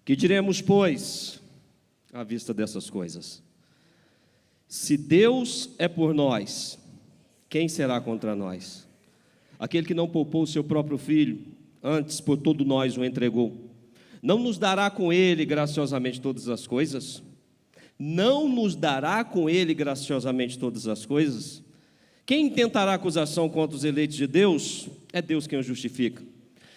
Que diremos, pois, à vista dessas coisas? Se Deus é por nós, quem será contra nós? Aquele que não poupou o seu próprio filho, antes por todos nós o entregou, não nos dará com ele graciosamente todas as coisas? Não nos dará com ele graciosamente todas as coisas? Quem intentará acusação contra os eleitos de Deus? É Deus quem os justifica.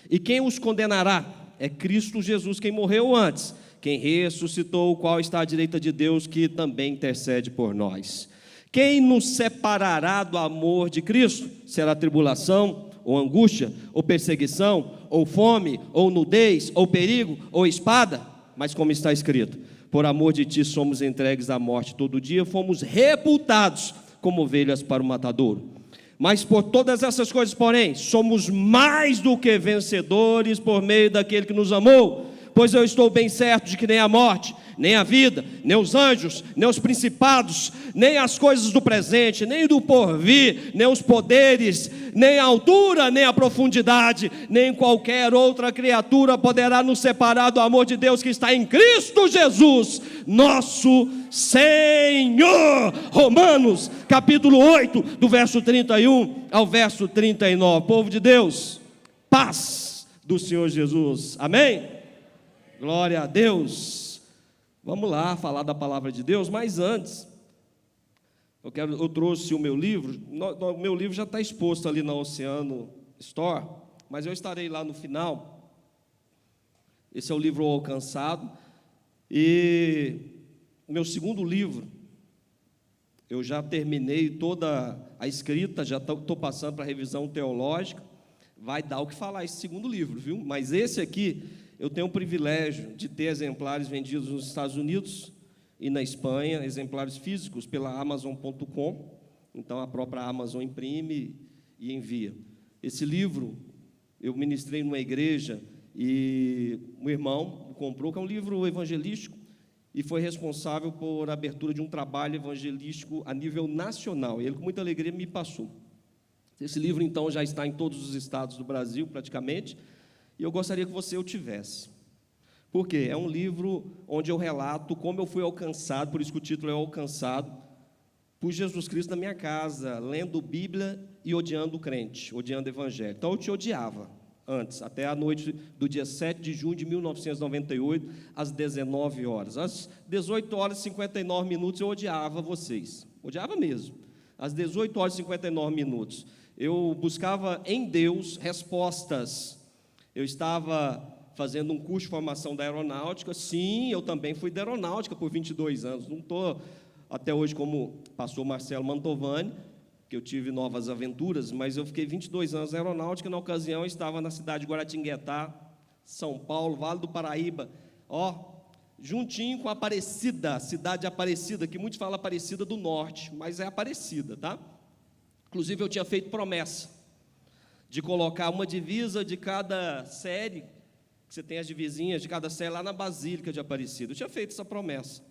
E quem os condenará? É Cristo Jesus, quem morreu antes, quem ressuscitou, o qual está à direita de Deus, que também intercede por nós. Quem nos separará do amor de Cristo? Será tribulação, ou angústia, ou perseguição, ou fome, ou nudez, ou perigo, ou espada? Mas como está escrito: por amor de ti somos entregues à morte todo dia, fomos reputados como ovelhas para o matadouro. Mas por todas essas coisas, porém, somos mais do que vencedores por meio daquele que nos amou. Pois eu estou bem certo de que nem a morte, nem a vida, nem os anjos, nem os principados, nem as coisas do presente, nem do porvir, nem os poderes, nem a altura, nem a profundidade, nem qualquer outra criatura poderá nos separar do amor de Deus que está em Cristo Jesus, nosso Senhor. Romanos, capítulo 8, do verso 31 ao verso 39. Povo de Deus, paz do Senhor Jesus. Amém? Glória a Deus. Vamos lá falar da palavra de Deus, mas antes, eu trouxe o meu livro. O meu livro já está exposto ali na Oceano Store, mas eu estarei lá no final. Esse é o livro Alcançado. E meu segundo livro, eu já terminei toda a escrita, já estou passando para a revisão teológica. Vai dar o que falar esse segundo livro, viu? Mas esse aqui, eu tenho o privilégio de ter exemplares vendidos nos Estados Unidos e na Espanha, exemplares físicos pela Amazon.com. Então a própria Amazon imprime e envia. Esse livro eu ministrei numa igreja e um irmão comprou, que é um livro evangelístico, e foi responsável por a abertura de um trabalho evangelístico a nível nacional. E ele, com muita alegria, me passou. Esse livro, então, já está em todos os estados do Brasil, praticamente, e eu gostaria que você o tivesse. Por quê? É um livro onde eu relato como eu fui alcançado, por isso que o título é Alcançado, por Jesus Cristo na minha casa, lendo Bíblia e odiando o crente, odiando o Evangelho. Então, eu te odiava antes, até a noite do dia 7 de junho de 1998, às 19 horas. Às 18 horas e 59 minutos, eu odiava vocês. Odiava mesmo. Às 18 horas e 59 minutos, eu buscava em Deus respostas. Eu estava fazendo um curso de formação da aeronáutica. Sim, eu também fui da aeronáutica por 22 anos. Não estou até hoje como pastor Marcelo Mantovani, que eu tive novas aventuras, mas eu fiquei 22 anos na aeronáutica. Na ocasião, eu estava na cidade de Guaratinguetá, São Paulo, Vale do Paraíba, juntinho com Aparecida, cidade de Aparecida, que muitos falam Aparecida do Norte, mas é Aparecida, tá? Inclusive, eu tinha feito promessa de colocar uma divisa de cada série, que você tem as divisinhas de cada série lá na Basílica de Aparecida. Eu tinha feito essa promessa.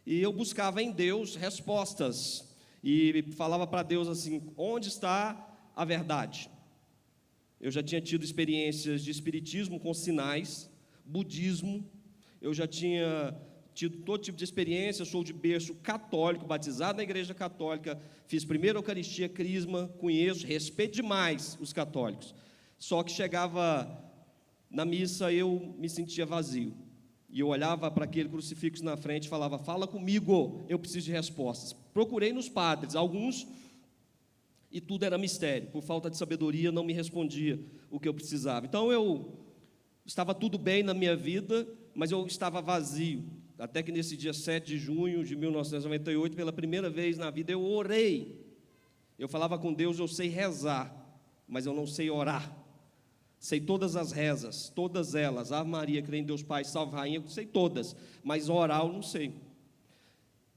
E eu buscava em Deus respostas. E falava para Deus assim: onde está a verdade? Eu já tinha tido experiências de espiritismo com sinais, budismo, eu já tinha tido todo tipo de experiência. Sou de berço católico, batizado na igreja católica, fiz primeira Eucaristia, crisma, conheço, respeito demais os católicos. Só que chegava na missa, eu me sentia vazio. E eu olhava para aquele crucifixo na frente e falava: fala comigo, eu preciso de respostas. Procurei nos padres, alguns, e tudo era mistério. Por falta de sabedoria, não me respondia o que eu precisava. Então, eu estava tudo bem na minha vida, mas eu estava vazio. Até que nesse dia 7 de junho de 1998, pela primeira vez na vida, eu orei. Eu falava com Deus: eu sei rezar, mas eu não sei orar. Sei todas as rezas, todas elas, Ave Maria, creio em Deus Pai, salve Rainha, eu sei todas, mas orar eu não sei.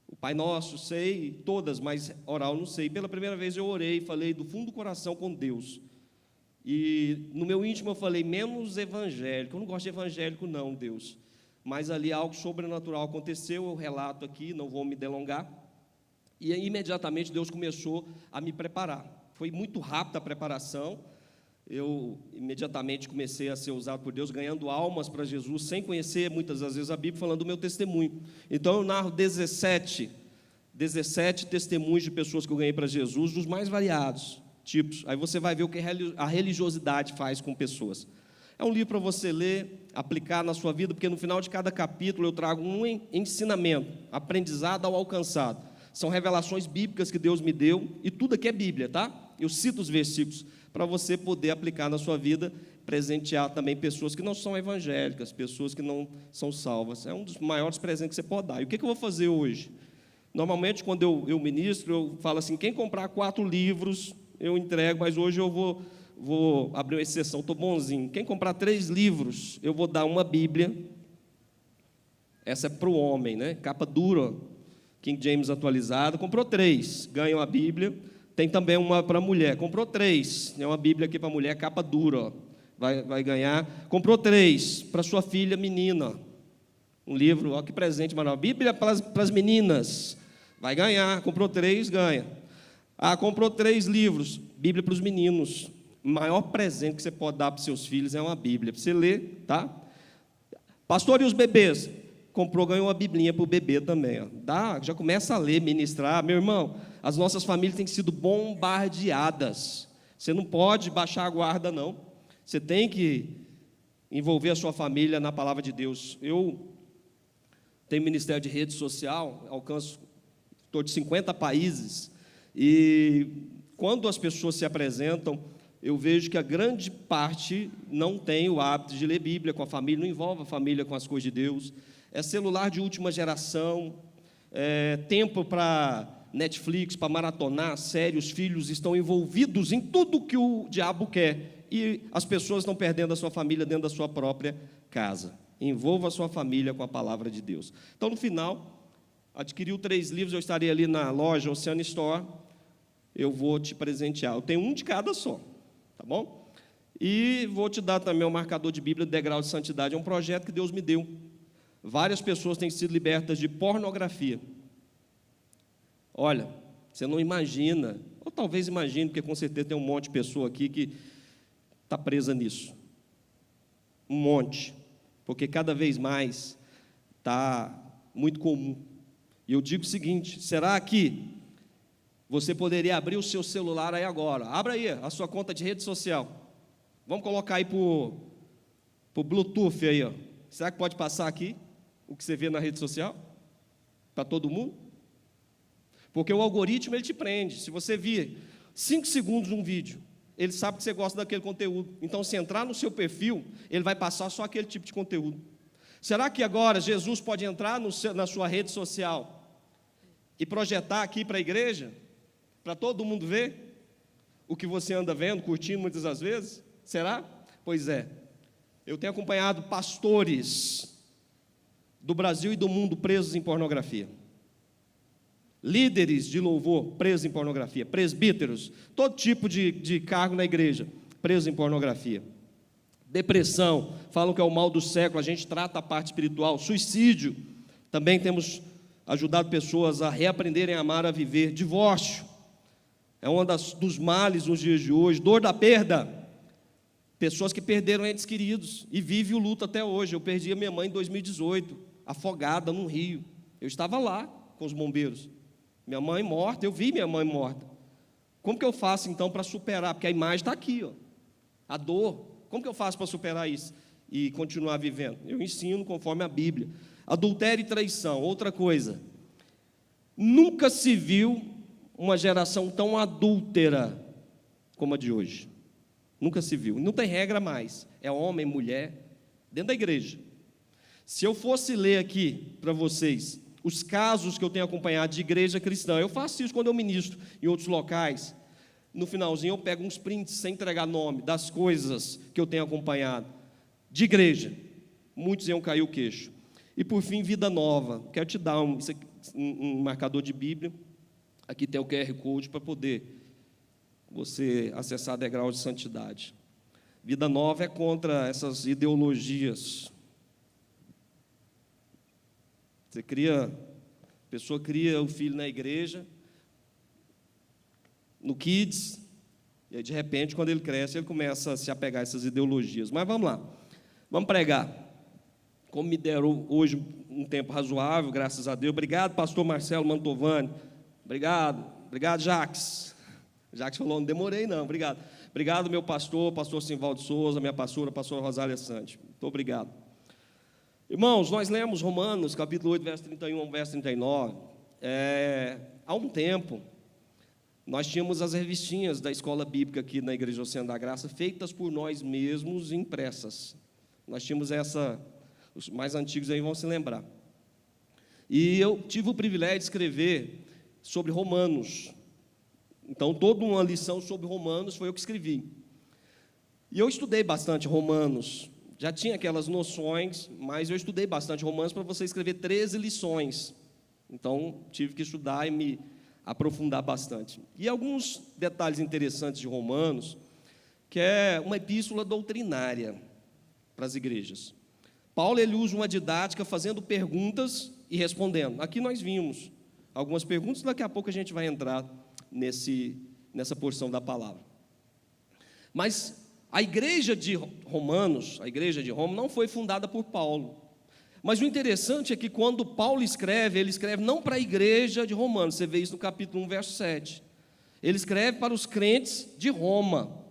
O Pai Nosso, sei todas, mas orar eu não sei. Pela primeira vez eu orei, falei do fundo do coração com Deus. E no meu íntimo eu falei: menos evangélico, eu não gosto de evangélico não, Deus. Mas ali algo sobrenatural aconteceu, eu relato aqui, não vou me delongar. E aí, imediatamente Deus começou a me preparar. Foi muito rápida a preparação. eu imediatamente comecei a ser usado por Deus, ganhando almas para Jesus, sem conhecer muitas das vezes a Bíblia, falando do meu testemunho. Então eu narro 17 testemunhos de pessoas que eu ganhei para Jesus, dos mais variados tipos. Aí você vai ver o que a religiosidade faz com pessoas. É um livro para você ler, aplicar na sua vida, porque no final de cada capítulo eu trago um ensinamento, aprendizado ao alcançado. São revelações bíblicas que Deus me deu, e tudo aqui é Bíblia, tá? Eu cito os versículos para você poder aplicar na sua vida, presentear também pessoas que não são evangélicas, pessoas que não são salvas. É um dos maiores presentes que você pode dar. E o que eu vou fazer hoje? Normalmente, quando eu ministro, eu falo assim, quem comprar 4 livros, eu entrego, mas hoje eu vou abrir uma exceção, estou bonzinho. Quem comprar 3 livros, eu vou dar uma Bíblia. Essa é para o homem, né? Capa dura, King James atualizado. Comprou 3, ganha uma Bíblia. Tem também uma para a mulher. Comprou 3, tem uma Bíblia aqui para a mulher, capa dura, ó. Vai ganhar. Comprou 3 para sua filha menina. Um livro, ó, que presente maravilhoso. Bíblia para as meninas. Vai ganhar. Comprou 3, ganha. Comprou 3 livros. Bíblia para os meninos. O maior presente que você pode dar para os seus filhos é uma Bíblia, para você ler, tá? Pastor, e os bebês? Comprou, ganhou uma biblinha para o bebê também, ó. Já começa a ler, ministrar. Meu irmão, as nossas famílias têm sido bombardeadas. Você não pode baixar a guarda, não. Você tem que envolver a sua família na palavra de Deus. Eu tenho ministério de rede social, alcanço em torno de 50 países, e quando as pessoas se apresentam, eu vejo que a grande parte não tem o hábito de ler Bíblia com a família, não envolve a família com as coisas de Deus. É celular de última geração, tempo para Netflix, para maratonar, série, os filhos estão envolvidos em tudo que o diabo quer, e as pessoas estão perdendo a sua família dentro da sua própria casa. Envolva a sua família com a palavra de Deus. Então, no final, adquiriu 3 livros, eu estarei ali na loja Oceana Store, eu vou te presentear. Eu tenho um de cada só, tá bom? E vou te dar também o marcador de Bíblia, Degrau de Santidade, é um projeto que Deus me deu. Várias pessoas têm sido libertas de pornografia. Olha, você não imagina, ou talvez imagine, porque com certeza tem um monte de pessoa aqui que está presa nisso. Um monte. Porque cada vez mais está muito comum. E eu digo o seguinte, será que você poderia abrir o seu celular aí agora? Abra aí a sua conta de rede social. Vamos colocar aí para o Bluetooth aí, ó. Será que pode passar aqui o que você vê na rede social? Para todo mundo? Porque o algoritmo, ele te prende. Se você vir 5 segundos um vídeo, ele sabe que você gosta daquele conteúdo. Então, se entrar no seu perfil, ele vai passar só aquele tipo de conteúdo. Será que agora Jesus pode entrar na sua rede social e projetar aqui para a igreja, para todo mundo ver o que você anda vendo, curtindo muitas das vezes? Será? Pois é. Eu tenho acompanhado pastores do Brasil e do mundo presos em pornografia. Líderes de louvor presos em pornografia. Presbíteros, todo tipo de cargo na igreja, presos em pornografia. Depressão, falam que é o mal do século, a gente trata a parte espiritual. Suicídio, também temos ajudado pessoas a reaprenderem a amar, a viver. Divórcio, é um dos males nos dias de hoje. Dor da perda, pessoas que perderam entes queridos e vivem o luto até hoje. Eu perdi a minha mãe em 2018, afogada num rio. Eu estava lá com os bombeiros. Minha mãe morta, eu vi minha mãe morta. Como que eu faço então para superar? Porque a imagem está aqui, ó. A dor. Como que eu faço para superar isso e continuar vivendo? Eu ensino conforme a Bíblia. Adultério e traição, outra coisa. Nunca se viu uma geração tão adúltera como a de hoje. Nunca se viu. Não tem regra mais. É homem, mulher, dentro da igreja. Se eu fosse ler aqui para vocês os casos que eu tenho acompanhado de igreja cristã, eu faço isso quando eu ministro em outros locais. No finalzinho eu pego uns prints sem entregar nome das coisas que eu tenho acompanhado de igreja. Muitos iam cair o queixo. E por fim, vida nova. Quero te dar um marcador de Bíblia. Aqui tem o QR Code para poder você acessar degrau de santidade. Vida nova é contra essas ideologias. A pessoa cria o filho na igreja, no Kids, E aí, de repente, quando ele cresce, ele começa a se apegar a essas ideologias. Mas vamos lá, vamos pregar. Como me deram hoje um tempo razoável, graças a Deus. Obrigado, pastor Marcelo Mantovani. Obrigado, Jacques. Jacques falou, não demorei não, obrigado. Obrigado, meu pastor Simvaldo Souza, minha pastora Rosália Santos. Muito obrigado. Irmãos, nós lemos Romanos, capítulo 8, verso 31 ao verso 39. Há um tempo, nós tínhamos as revistinhas da escola bíblica aqui na Igreja Oceano da Graça, feitas por nós mesmos, impressas. Nós tínhamos os mais antigos aí vão se lembrar. E eu tive o privilégio de escrever sobre Romanos. Então, toda uma lição sobre Romanos foi eu que escrevi. E eu estudei bastante Romanos. Já tinha aquelas noções, mas eu estudei bastante Romanos para você escrever 13 lições. Então, tive que estudar e me aprofundar bastante. E alguns detalhes interessantes de Romanos, que é uma epístola doutrinária para as igrejas. Paulo, ele usa uma didática fazendo perguntas e respondendo. Aqui nós vimos algumas perguntas, daqui a pouco a gente vai entrar nessa porção da palavra. Mas a igreja de Romanos, a igreja de Roma, não foi fundada por Paulo. Mas o interessante é que quando Paulo escreve, ele escreve não para a igreja de Romanos, você vê isso no capítulo 1, verso 7. Ele escreve para os crentes de Roma.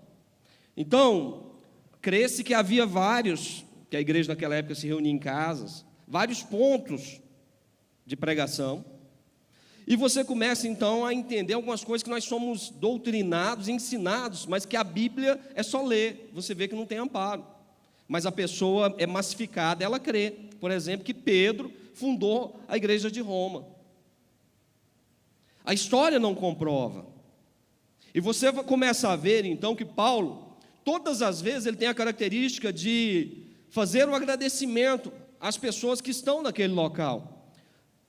Então, crê-se que havia vários, que a igreja naquela época se reunia em casas, vários pontos de pregação. E você começa, então, a entender algumas coisas que nós somos doutrinados, ensinados, mas que a Bíblia é só ler. Você vê que não tem amparo. Mas a pessoa é massificada, ela crê. Por exemplo, que Pedro fundou a igreja de Roma. A história não comprova. E você começa a ver, então, que Paulo, todas as vezes, ele tem a característica de fazer um agradecimento às pessoas que estão naquele local.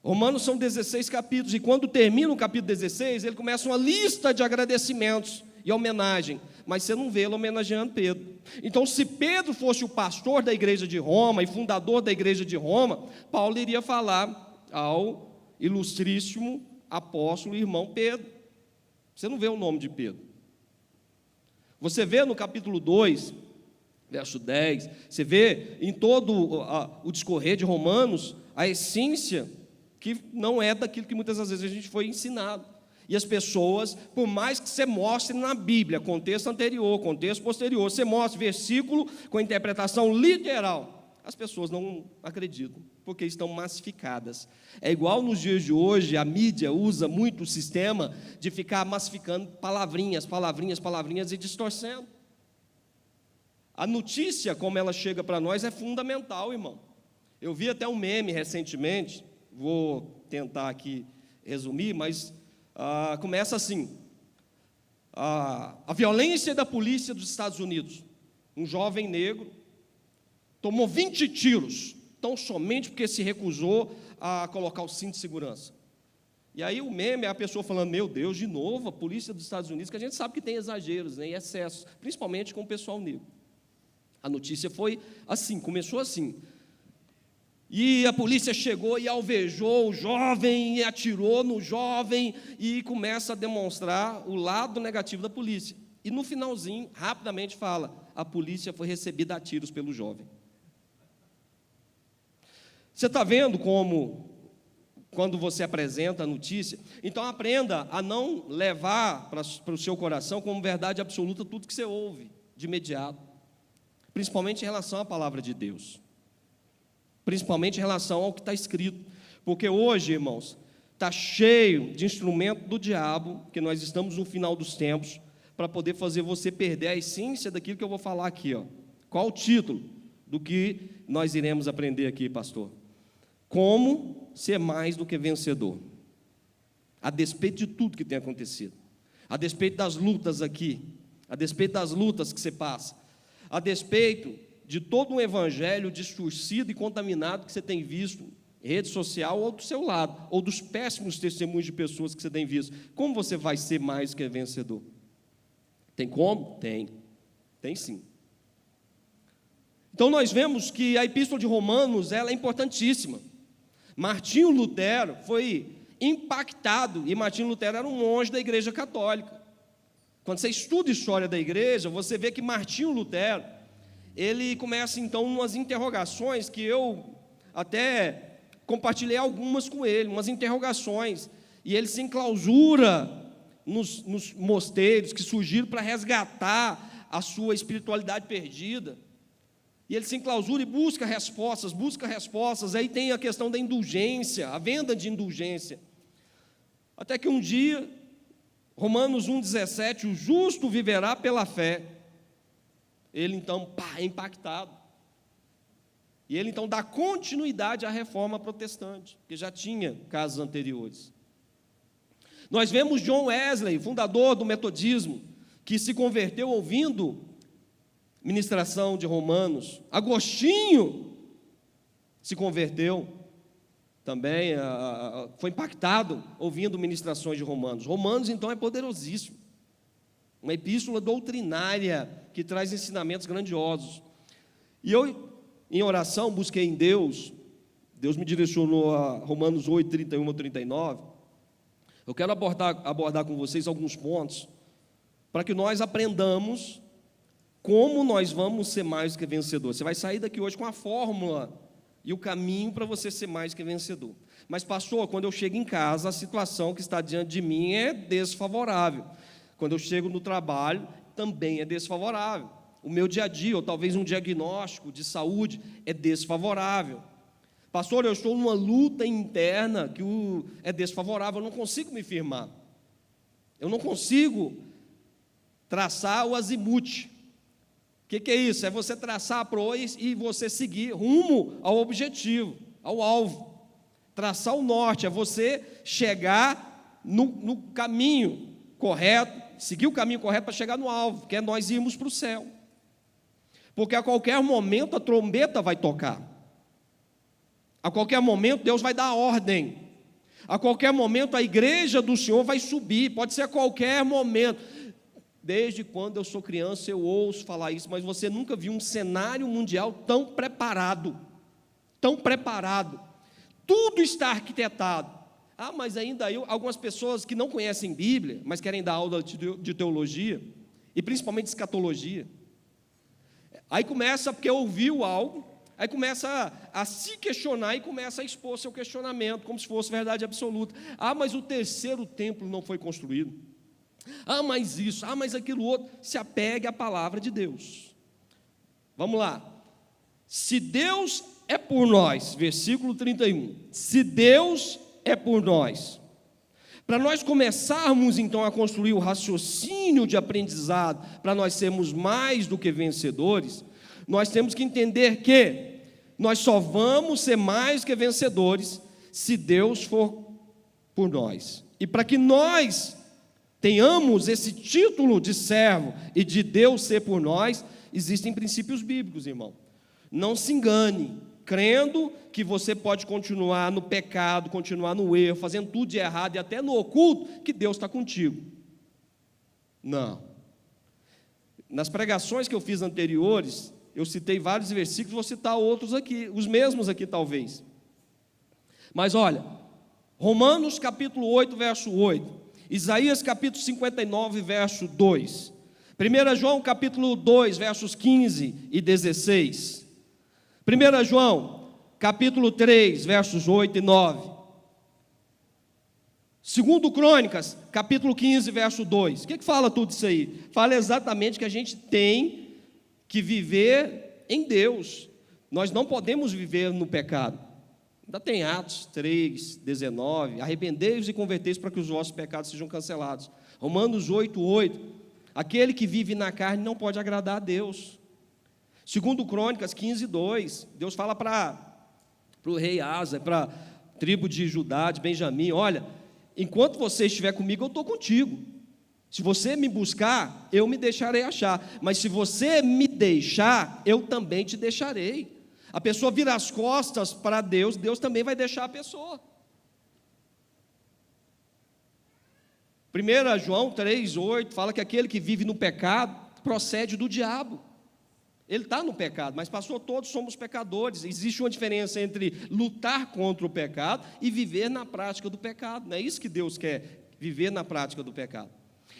Romanos são 16 capítulos, e quando termina o capítulo 16, ele começa uma lista de agradecimentos e homenagem, mas você não vê ele homenageando Pedro. Então, se Pedro fosse o pastor da igreja de Roma e fundador da igreja de Roma, Paulo iria falar ao ilustríssimo apóstolo e irmão Pedro. Você não vê o nome de Pedro. Você vê no capítulo 2, verso 10, você vê em todo o discorrer de Romanos a essência que não é daquilo que muitas das vezes a gente foi ensinado. E as pessoas, por mais que você mostre na Bíblia, contexto anterior, contexto posterior, você mostre versículo com interpretação literal, as pessoas não acreditam, porque estão massificadas. É igual nos dias de hoje, a mídia usa muito o sistema de ficar massificando palavrinhas e distorcendo. A notícia, como ela chega para nós, é fundamental, irmão. Eu vi até um meme recentemente, vou tentar aqui resumir, mas começa assim: a violência da polícia dos Estados Unidos. Um jovem negro tomou 20 tiros, tão somente porque se recusou a colocar o cinto de segurança. E aí o meme é a pessoa falando: meu Deus, de novo a polícia dos Estados Unidos, que a gente sabe que tem exageros, né, e excessos, principalmente com o pessoal negro. A notícia foi assim, começou assim. E a polícia chegou e alvejou o jovem, e atirou no jovem, e começa a demonstrar o lado negativo da polícia. E no finalzinho, rapidamente fala: a polícia foi recebida a tiros pelo jovem. Você está vendo como, quando você apresenta a notícia, então aprenda a não levar para o seu coração como verdade absoluta tudo que você ouve de imediato, principalmente em relação à palavra de Deus. Principalmente em relação ao que está escrito, porque hoje, irmãos, está cheio de instrumento do diabo, que nós estamos no final dos tempos, para poder fazer você perder a essência daquilo que eu vou falar aqui, ó. Qual o título do que nós iremos aprender aqui, pastor? Como ser mais do que vencedor, a despeito de tudo que tem acontecido, a despeito das lutas aqui, a despeito das lutas que você passa, a despeito de todo um evangelho distorcido e contaminado que você tem visto em rede social ou do seu lado, ou dos péssimos testemunhos de pessoas que você tem visto. Como você vai ser mais do que vencedor? Tem como? Tem sim. Então nós vemos que a epístola de Romanos, ela é importantíssima. Martinho Lutero foi impactado, e Martinho Lutero era um monge da igreja católica, Quando você estuda a história da igreja, você vê que Martinho Lutero, ele começa então umas interrogações que eu até compartilhei algumas com ele, umas interrogações, e ele se enclausura nos mosteiros que surgiram para resgatar a sua espiritualidade perdida. E ele se enclausura e busca respostas. Aí tem a questão da indulgência, a venda de indulgência. Até que um dia, Romanos 1,17, o justo viverá pela fé. Ele então, é impactado. E ele então dá continuidade à reforma protestante, que já tinha casos anteriores. Nós vemos John Wesley, fundador do metodismo, que se converteu ouvindo ministração de Romanos. Agostinho se converteu também, foi impactado ouvindo ministrações de Romanos. Romanos, então, é poderosíssimo. Uma epístola doutrinária que traz ensinamentos grandiosos. E eu, em oração, busquei em Deus me direcionou a Romanos 8, 31 a 39. Eu quero abordar com vocês alguns pontos para que nós aprendamos como nós vamos ser mais do que vencedor. Você vai sair daqui hoje com a fórmula e o caminho para você ser mais do que vencedor. Mas, pastor, quando eu chego em casa, a situação que está diante de mim é desfavorável. Quando eu chego no trabalho, também é desfavorável. O meu dia a dia, ou talvez um diagnóstico de saúde, é desfavorável. Pastor, eu estou numa luta interna que é desfavorável, eu não consigo me firmar. Eu não consigo traçar o azimute. O que é isso? É você traçar a proa e você seguir rumo ao objetivo, ao alvo. Traçar o norte, é você chegar no caminho correto, seguir o caminho correto para chegar no alvo, que é nós irmos para o céu. Porque a qualquer momento a trombeta vai tocar. A qualquer momento Deus vai dar ordem. A qualquer momento a igreja do Senhor vai subir, pode ser a qualquer momento. Desde quando eu sou criança eu ouço falar isso, mas você nunca viu um cenário mundial tão preparado. Tão preparado. Tudo está arquitetado. Mas ainda aí algumas pessoas que não conhecem Bíblia, mas querem dar aula de teologia, e principalmente de escatologia. Aí começa, porque ouviu algo, aí começa a se questionar e começa a expor seu questionamento, como se fosse verdade absoluta. Mas o terceiro templo não foi construído. Mas isso, mas aquilo outro. Se apegue à palavra de Deus. Vamos lá. Se Deus é por nós, versículo 31. Se Deus é por nós. Para nós começarmos então a construir o raciocínio de aprendizado, para nós sermos mais do que vencedores, nós temos que entender que nós só vamos ser mais que vencedores se Deus for por nós. E para que nós tenhamos esse título de servo e de Deus ser por nós, existem princípios bíblicos, irmão. Não se engane, crendo que você pode continuar no pecado, continuar no erro, fazendo tudo de errado e até no oculto, que Deus está contigo. Não. Nas pregações que eu fiz anteriores, eu citei vários versículos, vou citar outros aqui, os mesmos aqui talvez. Mas olha, Romanos capítulo 8, verso 8. Isaías capítulo 59, verso 2. 1 João capítulo 2, versos 15 e 16. 1 João capítulo 3, versos 8 e 9. 2 Crônicas, capítulo 15, verso 2. O que fala tudo isso aí? Fala exatamente que a gente tem que viver em Deus. Nós não podemos viver no pecado. Ainda tem Atos 3, 19. Arrependei-vos e convertei-vos para que os vossos pecados sejam cancelados. Romanos 8, 8. Aquele que vive na carne não pode agradar a Deus. 2 Crônicas 15, 2. Deus fala para o rei Asa, para a tribo de Judá, de Benjamim: olha, enquanto você estiver comigo, eu estou contigo. Se você me buscar, eu me deixarei achar. Mas se você me deixar, eu também te deixarei. A pessoa vira as costas para Deus, Deus também vai deixar a pessoa. 1 João 3, 8 fala que aquele que vive no pecado procede do diabo. Ele está no pecado, mas pastor, todos somos pecadores. Existe uma diferença entre lutar contra o pecado e viver na prática do pecado. Não é isso que Deus quer, viver na prática do pecado.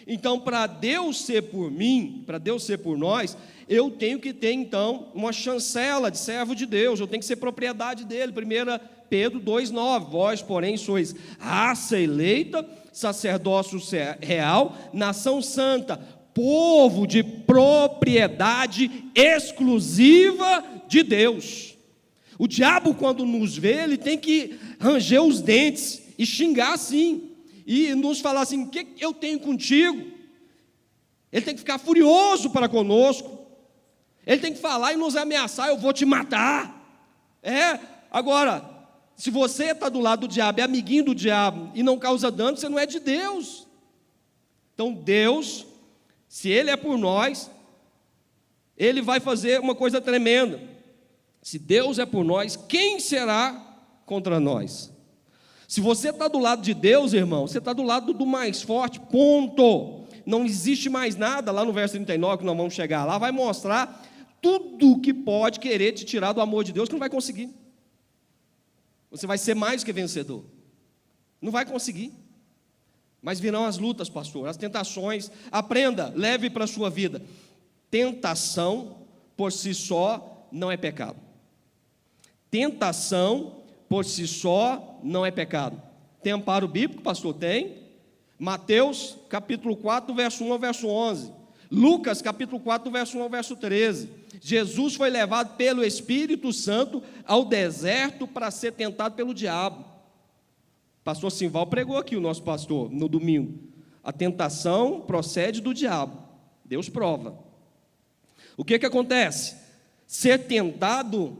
Então, para Deus ser por mim, para Deus ser por nós, eu tenho que ter, então, uma chancela de servo de Deus, eu tenho que ser propriedade dele. 1 Pedro 2,9, vós, porém, sois raça eleita, sacerdócio real, nação santa, povo de propriedade exclusiva de Deus. O diabo, quando nos vê, ele tem que ranger os dentes e xingar assim, e nos falar assim: o que eu tenho contigo? Ele tem que ficar furioso para conosco, ele tem que falar e nos ameaçar: eu vou te matar. Agora, se você está do lado do diabo, é amiguinho do diabo e não causa dano, você não é de Deus. Então Deus, se Ele é por nós, Ele vai fazer uma coisa tremenda. Se Deus é por nós, quem será contra nós? Se você está do lado de Deus, irmão, você está do lado do mais forte, ponto. Não existe mais nada. Lá no verso 39, que nós vamos chegar lá, vai mostrar tudo que pode querer te tirar do amor de Deus, que não vai conseguir. Você vai ser mais que vencedor. Não vai conseguir. Mas virão as lutas, pastor, as tentações. Aprenda, leve para a sua vida. Tentação, por si só, não é pecado. Tentação, por si só, não é pecado. Tem amparo bíblico, pastor? Tem. Mateus, capítulo 4, verso 1 ao verso 11. Lucas, capítulo 4, verso 1 ao verso 13. Jesus foi levado pelo Espírito Santo ao deserto para ser tentado pelo diabo. Pastor Simval pregou aqui, o nosso pastor, no domingo. A tentação procede do diabo. Deus prova. O que acontece? Ser tentado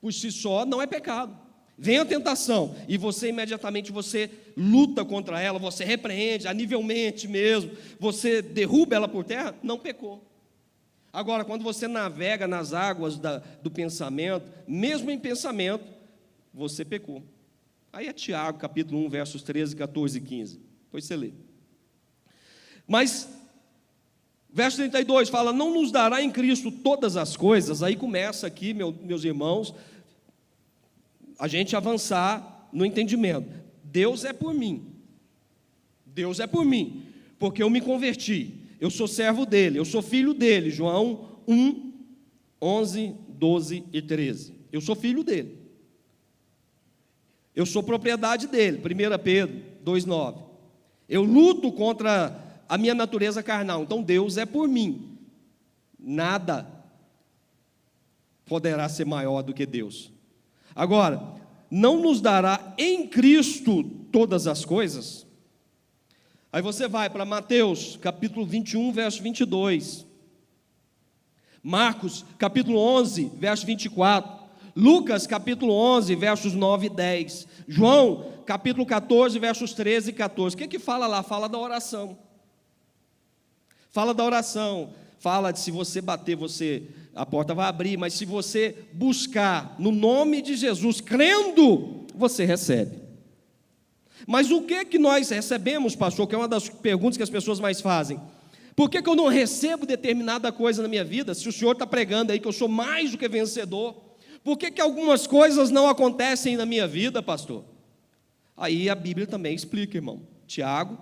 por si só não é pecado. Vem a tentação e você imediatamente luta contra ela, você repreende a nível mente mesmo, você derruba ela por terra, não pecou. Agora, quando você navega nas águas do pensamento, mesmo em pensamento, você pecou. Aí é Tiago, capítulo 1, versos 13, 14 e 15. Depois você lê. Mas, verso 32 fala: não nos dará em Cristo todas as coisas. Aí começa aqui, meus irmãos, a gente avançar no entendimento. Deus é por mim. Deus é por mim, porque eu me converti. Eu sou servo dele, eu sou filho dele. João 1, 11, 12 e 13. Eu sou filho dele. Eu sou propriedade dele. 1 Pedro 2,9. Eu luto contra a minha natureza carnal. Então Deus é por mim. Nada poderá ser maior do que Deus. Agora, não nos dará em Cristo todas as coisas? Aí você vai para Mateus, capítulo 21, verso 22. Marcos, capítulo 11, verso 24. Lucas, capítulo 11, versos 9 e 10. João, capítulo 14, versos 13 e 14. O que fala lá? Fala da oração. Fala da oração. Fala de se você bater, a porta vai abrir, mas se você buscar no nome de Jesus, crendo, você recebe. Mas o que nós recebemos, pastor, que é uma das perguntas que as pessoas mais fazem? Por que eu não recebo determinada coisa na minha vida, se o senhor está pregando aí que eu sou mais do que vencedor? Por que algumas coisas não acontecem na minha vida, pastor? Aí a Bíblia também explica, irmão. Tiago,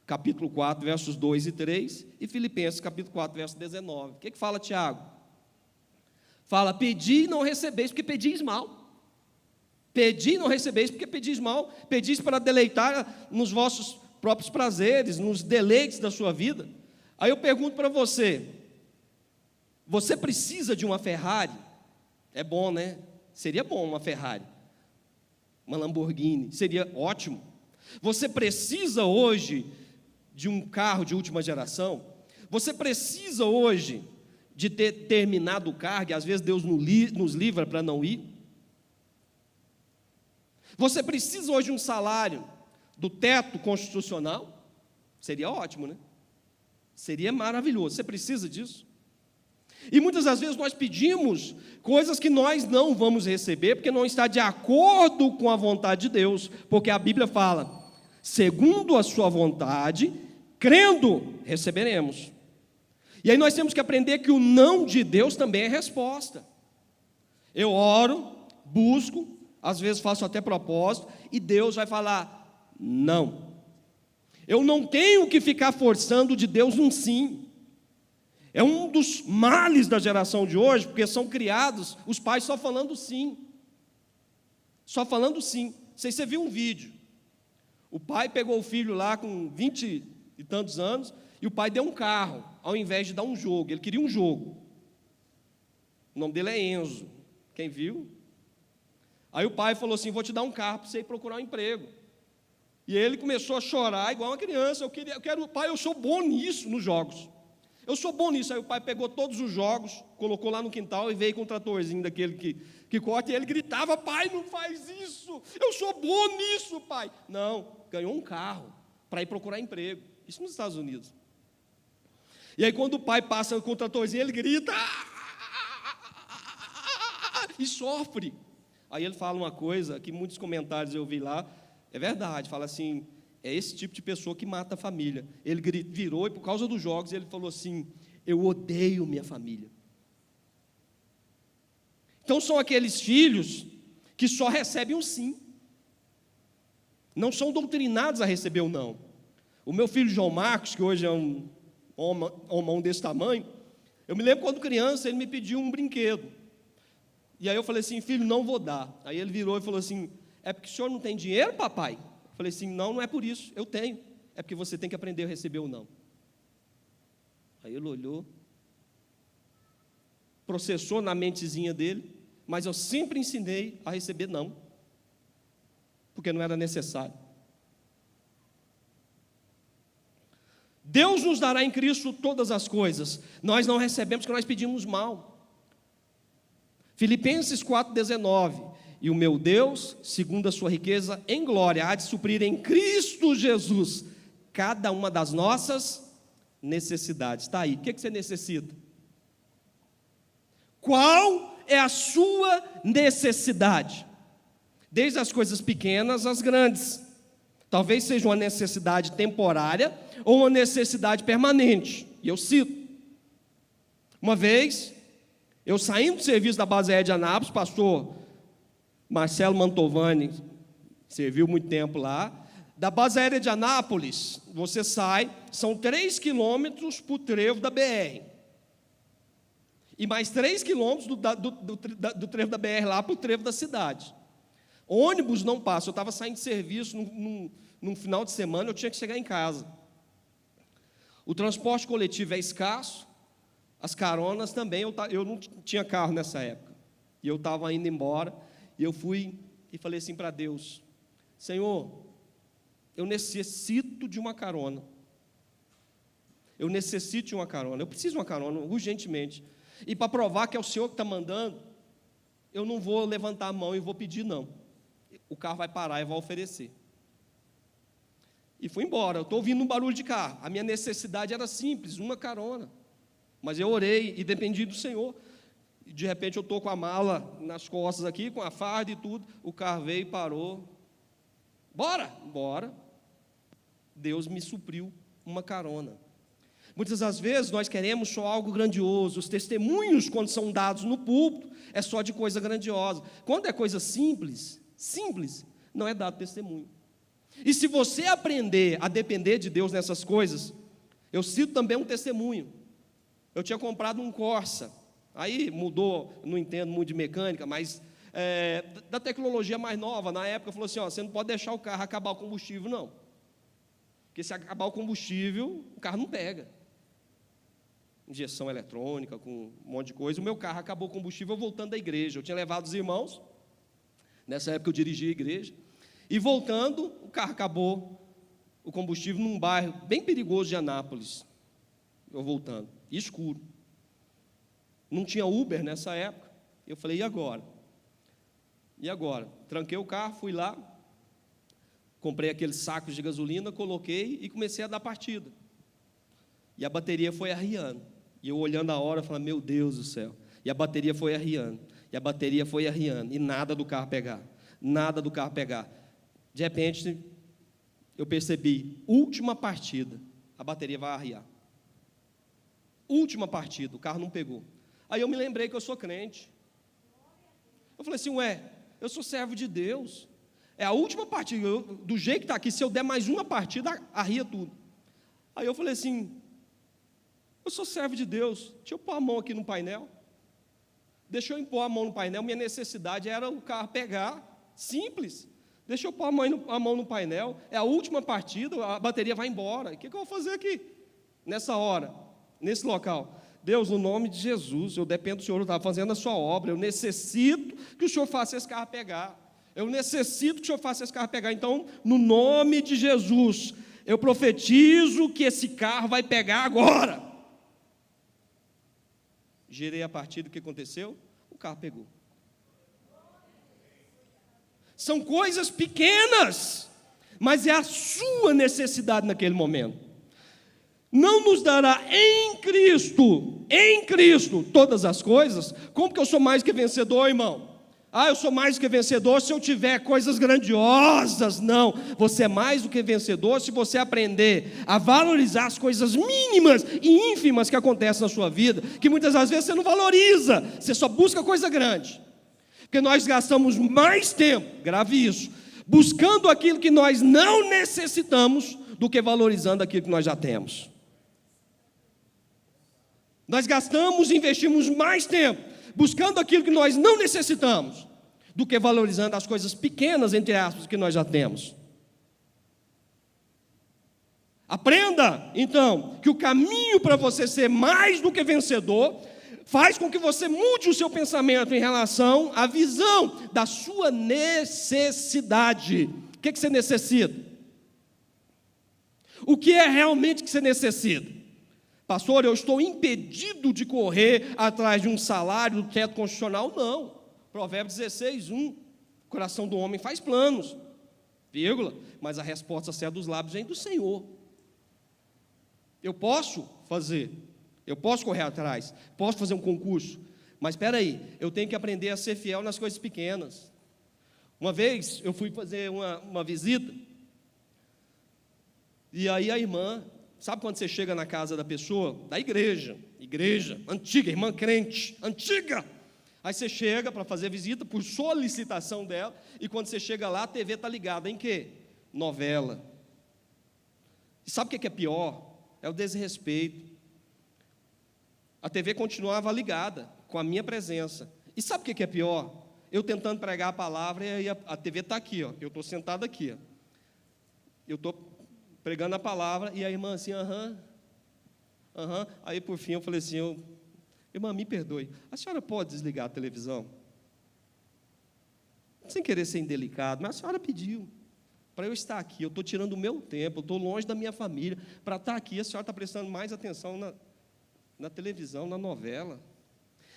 capítulo 4, versos 2 e 3, e Filipenses, capítulo 4, verso 19. O que fala Tiago? Fala: pedi e não recebeis, porque pedis mal. Pedi e não recebeis, porque pedis mal. Pedis para deleitar nos vossos próprios prazeres, nos deleites da sua vida. Aí eu pergunto para você: você precisa de uma Ferrari? É bom, né? Seria bom uma Ferrari, uma Lamborghini, seria ótimo. Você precisa hoje de um carro de última geração? Você precisa hoje de ter terminado o cargo, e às vezes Deus nos livra para não ir? Você precisa hoje de um salário do teto constitucional? Seria ótimo, né? Seria maravilhoso. Você precisa disso? E muitas das vezes nós pedimos coisas que nós não vamos receber, porque não está de acordo com a vontade de Deus, porque a Bíblia fala: segundo a sua vontade, crendo, receberemos. E aí nós temos que aprender que o não de Deus também é resposta. Eu oro, busco, às vezes faço até propósito, e Deus vai falar não. Eu não tenho que ficar forçando de Deus um sim. É um dos males da geração de hoje, porque são criados os pais só falando sim. Só falando sim. Não sei se você viu um vídeo. O pai pegou o filho lá com 20 e tantos anos, e o pai deu um carro, ao invés de dar um jogo. Ele queria um jogo. O nome dele é Enzo. Quem viu? Aí o pai falou assim: vou te dar um carro para você ir procurar um emprego. E ele começou a chorar igual uma criança. Pai, eu sou bom nisso, nos jogos. Eu sou bom nisso. Aí o pai pegou todos os jogos, colocou lá no quintal e veio com um tratorzinho daquele que corta, e ele gritava: pai, não faz isso, eu sou bom nisso, pai. Não, ganhou um carro para ir procurar emprego. Isso nos Estados Unidos. E aí quando o pai passa com o tratorzinho, ele grita e sofre. Aí ele fala uma coisa que muitos comentários eu vi lá, é verdade, fala assim: é esse tipo de pessoa que mata a família. Ele virou e por causa dos jogos ele falou assim: eu odeio minha família. Então são aqueles filhos que só recebem um sim. Não são doutrinados a receber o não. O meu filho João Marcos, que hoje é um homão desse tamanho, eu me lembro quando criança ele me pediu um brinquedo. E aí eu falei assim: filho, não vou dar. Aí ele virou e falou assim: é porque o senhor não tem dinheiro, papai? Eu falei assim: não, não é por isso, eu tenho. É porque você tem que aprender a receber o não. Aí ele olhou, processou na mentezinha dele, mas eu sempre ensinei a receber não, porque não era necessário. Deus nos dará em Cristo todas as coisas. Nós não recebemos porque nós pedimos mal. Filipenses 4,19: e o meu Deus, segundo a sua riqueza em glória, há de suprir em Cristo Jesus cada uma das nossas necessidades. Está aí, o que você necessita? Qual é a sua necessidade? Desde as coisas pequenas às grandes. Talvez seja uma necessidade temporária ou uma necessidade permanente. E eu cito. Uma vez, eu saindo do serviço da base aérea de Anápolis, pastor Marcelo Mantovani serviu muito tempo lá. Da base aérea de Anápolis, você sai, são 3 quilômetros para o trevo da BR. E mais 3 quilômetros do trevo da BR lá para o trevo da cidade. Ônibus não passa. Eu estava saindo de serviço num final de semana, eu tinha que chegar em casa. O transporte coletivo é escasso, as caronas também. Eu não tinha carro nessa época. E eu estava indo embora, e eu fui e falei assim para Deus: Senhor, eu necessito de uma carona. Eu necessito de uma carona. Eu preciso de uma carona, urgentemente. E para provar que é o Senhor que está mandando, eu não vou levantar a mão e vou pedir, não. O carro vai parar e vai oferecer. E fui embora. Eu estou ouvindo um barulho de carro. A minha necessidade era simples, uma carona. Mas eu orei e dependi do Senhor. E de repente eu estou com a mala nas costas aqui, com a farda e tudo. O carro veio e parou. Bora! Bora. Deus me supriu uma carona. Muitas das vezes nós queremos só algo grandioso. Os testemunhos, quando são dados no púlpito, é só de coisa grandiosa. Quando é coisa simples, não é dado testemunho. E se você aprender a depender de Deus nessas coisas, eu cito também um testemunho. Eu tinha comprado um Corsa, aí mudou, não entendo muito de mecânica, mas da tecnologia mais nova, na época, falou assim: ó, você não pode deixar o carro acabar o combustível, não. Porque se acabar o combustível, o carro não pega. Injeção eletrônica, com um monte de coisa. O meu carro acabou o combustível voltando da igreja. Eu tinha levado os irmãos, nessa época eu dirigia a igreja, e voltando, o carro acabou o combustível num bairro bem perigoso de Anápolis. Eu voltando, escuro. Não tinha Uber nessa época. Eu falei: e agora? E agora? Tranquei o carro, fui lá, comprei aqueles sacos de gasolina, coloquei e comecei a dar partida. E a bateria foi arriando. E eu olhando a hora, falando: meu Deus do céu. E a bateria foi arriando. E a bateria foi arriando. E nada do carro pegar. Nada do carro pegar. De repente, eu percebi: última partida, a bateria vai arriar. Última partida, o carro não pegou. Aí eu me lembrei que eu sou crente. Eu falei assim: ué, eu sou servo de Deus. É a última partida, do jeito que está aqui, se eu der mais uma partida, arria tudo. Aí eu falei assim, eu sou servo de Deus, deixa eu pôr a mão aqui no painel. Deixa eu pôr a mão no painel, minha necessidade era o carro pegar, simples. Deixa eu pôr a mão no painel, é a última partida, a bateria vai embora. O que eu vou fazer aqui, nessa hora, nesse local? Deus, no nome de Jesus, eu dependo do Senhor, eu estava fazendo a sua obra, eu necessito que o Senhor faça esse carro pegar. Eu necessito que o Senhor faça esse carro pegar. Então, no nome de Jesus, eu profetizo que esse carro vai pegar agora. Girei a partida, o que aconteceu? O carro pegou. São coisas pequenas, mas é a sua necessidade naquele momento. Não nos dará em Cristo, todas as coisas. Como que eu sou mais que vencedor, irmão? Eu sou mais do que vencedor se eu tiver coisas grandiosas. Não, você é mais do que vencedor se você aprender a valorizar as coisas mínimas e ínfimas que acontecem na sua vida, que muitas das vezes você não valoriza, você só busca coisa grande. Porque nós gastamos mais tempo, grave isso, buscando aquilo que nós não necessitamos, do que valorizando aquilo que nós já temos. Nós gastamos e investimos mais tempo buscando aquilo que nós não necessitamos, do que valorizando as coisas pequenas, entre aspas, que nós já temos. Aprenda, então, que o caminho para você ser mais do que vencedor faz com que você mude o seu pensamento em relação à visão da sua necessidade. O que você necessita? O que é realmente que você necessita? Pastor, eu estou impedido de correr atrás de um salário do teto constitucional? Não. Provérbios 16:1. O coração do homem faz planos, vírgula, mas a resposta certa dos lábios vem do Senhor. Eu posso fazer, eu posso correr atrás, posso fazer um concurso, mas espera aí, eu tenho que aprender a ser fiel nas coisas pequenas. Uma vez eu fui fazer uma visita, e aí a irmã, sabe quando você chega na casa da pessoa, da igreja antiga, irmã crente, antiga, aí você chega para fazer a visita por solicitação dela, e quando você chega lá, a TV está ligada em quê? Novela. E sabe o que é pior? É o desrespeito. A TV continuava ligada, com a minha presença. E sabe o que é pior? Eu tentando pregar a palavra, e a TV está aqui, ó. Eu estou sentado aqui, ó. Eu estou pregando a palavra, e a irmã assim, aham. Aí por fim eu falei assim, irmã, me perdoe, a senhora pode desligar a televisão? Sem querer ser indelicado, mas a senhora pediu para eu estar aqui, eu estou tirando o meu tempo, eu estou longe da minha família, para estar aqui, a senhora está prestando mais atenção na televisão, na novela.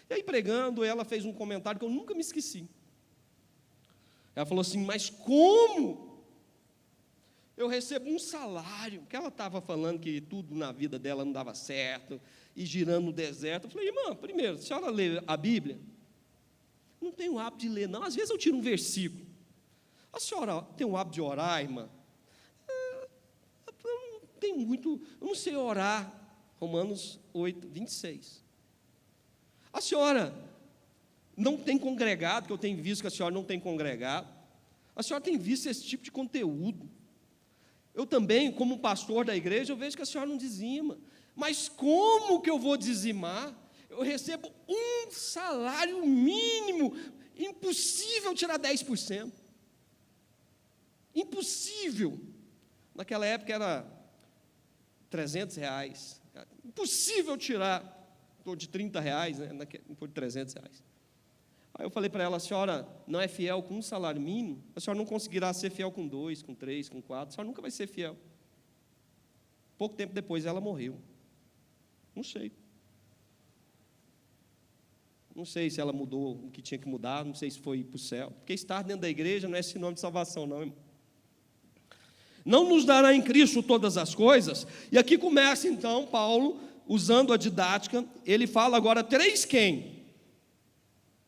E aí pregando, ela fez um comentário que eu nunca me esqueci. Ela falou assim, mas como eu recebo um salário? Porque ela estava falando que tudo na vida dela não dava certo, e girando no deserto. Eu falei, irmã, primeiro, a senhora lê a Bíblia? Não tenho o hábito de ler, não. Às vezes eu tiro um versículo. A senhora tem o hábito de orar, irmã? Eu não tenho muito, eu não sei orar. Romanos 8:26. A senhora não tem congregado, que eu tenho visto que a senhora não tem congregado. A senhora tem visto esse tipo de conteúdo. Eu também, como pastor da igreja, eu vejo que a senhora não dizima. Mas como que eu vou dizimar? Eu recebo um salário mínimo. Impossível tirar 10%. Impossível. Naquela época era R$300. Impossível tirar, de R$30, né? Por R$300. Aí eu falei para ela, a senhora não é fiel com um salário mínimo, a senhora não conseguirá ser fiel com 2, com 3, com 4, a senhora nunca vai ser fiel. Pouco tempo depois ela morreu. Não sei. Não sei se ela mudou o que tinha que mudar, não sei se foi para o céu. Porque estar dentro da igreja não é sinônimo de salvação, não, irmão. Não nos dará em Cristo todas as coisas. E aqui começa então Paulo, usando a didática, ele fala agora 3 quem?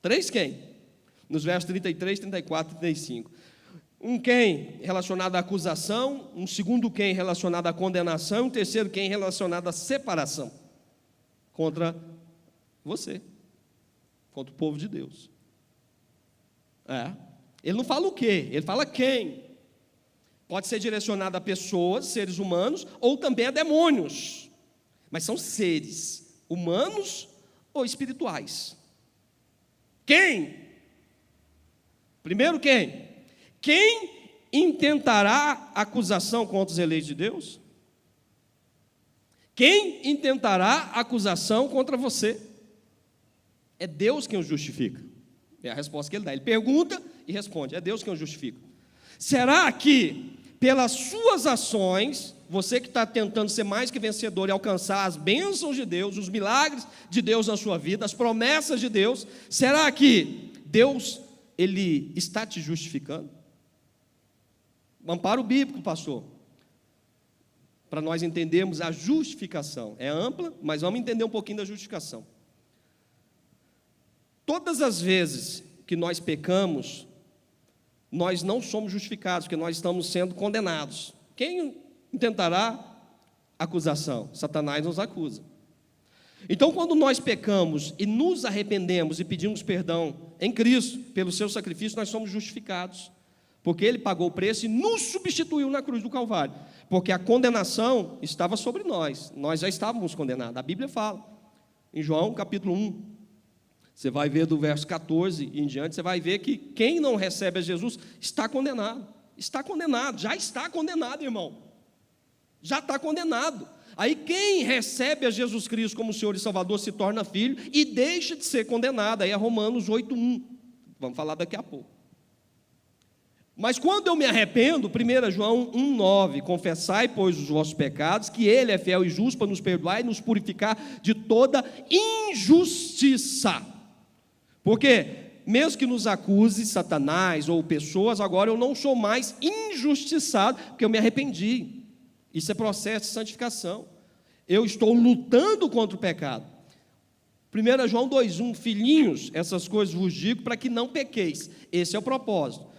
3 quem? Nos versos 33, 34 e 35. Um quem relacionado à acusação, um segundo quem relacionado à condenação, um terceiro quem relacionado à separação contra você, contra o povo de Deus. Ele não fala o quê, ele fala quem. Pode ser direcionado a pessoas, seres humanos, ou também a demônios. Mas são seres humanos ou espirituais. Quem? Primeiro quem? Quem intentará acusação contra os eleitos de Deus? Quem intentará acusação contra você? É Deus quem o justifica. É a resposta que ele dá. Ele pergunta e responde. É Deus quem o justifica. Será que, pelas suas ações, você que está tentando ser mais que vencedor e alcançar as bênçãos de Deus, os milagres de Deus na sua vida, as promessas de Deus, será que Deus, Ele está te justificando? Amparo bíblico, pastor, para nós entendermos a justificação. É ampla, mas vamos entender um pouquinho da justificação. Todas as vezes que nós pecamos, nós não somos justificados, porque nós estamos sendo condenados. Quem intentará acusação? Satanás nos acusa. Então, quando nós pecamos e nos arrependemos e pedimos perdão em Cristo, pelo seu sacrifício, nós somos justificados, porque Ele pagou o preço e nos substituiu na cruz do Calvário, porque a condenação estava sobre nós já estávamos condenados. A Bíblia fala, em João capítulo 1, você vai ver do verso 14 em diante, você vai ver que quem não recebe a Jesus está condenado, já está condenado, irmão, já está condenado. Aí quem recebe a Jesus Cristo como Senhor e Salvador se torna filho e deixa de ser condenado. Aí é Romanos 8:1, vamos falar daqui a pouco. Mas quando eu me arrependo, 1 João 1,9, confessai, pois, os vossos pecados, que Ele é fiel e justo para nos perdoar e nos purificar de toda injustiça. Porque, mesmo que nos acuse Satanás ou pessoas, agora eu não sou mais injustiçado, porque eu me arrependi. Isso é processo de santificação. Eu estou lutando contra o pecado. 1 João 2,1, filhinhos, essas coisas vos digo para que não pequeis. Esse é o propósito.